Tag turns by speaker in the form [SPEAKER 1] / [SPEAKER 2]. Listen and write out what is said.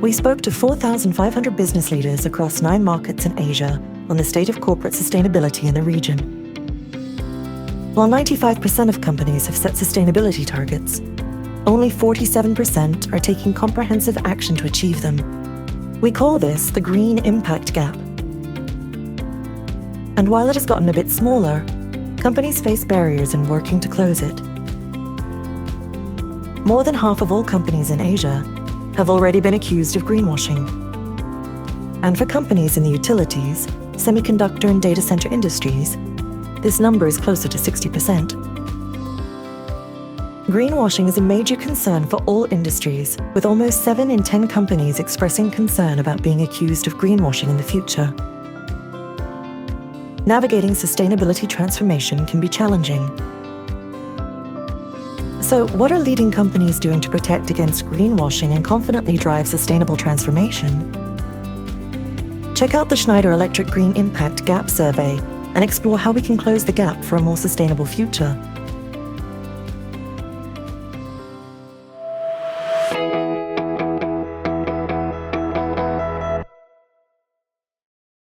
[SPEAKER 1] We spoke to 4,500 business leaders across 9 markets in Asia on the state of corporate sustainability in the region. While 95% of companies have set sustainability targets, only 47% are taking comprehensive action to achieve them. We call this the green impact gap. And while it has gotten a bit smaller, companies face barriers in working to close it. More than half of all companies in Asia have already been accused of greenwashing. And for companies in the utilities, semiconductor and data center industries, this number is closer to 60%. Greenwashing is a major concern for all industries, with almost 7 in 10 companies expressing concern about being accused of greenwashing in the future. Navigating sustainability transformation can be challenging. So, what are leading companies doing to protect against greenwashing and confidently drive sustainable transformation? Check out the Schneider Electric Green Impact Gap Survey and explore how we can close the gap for a more sustainable future.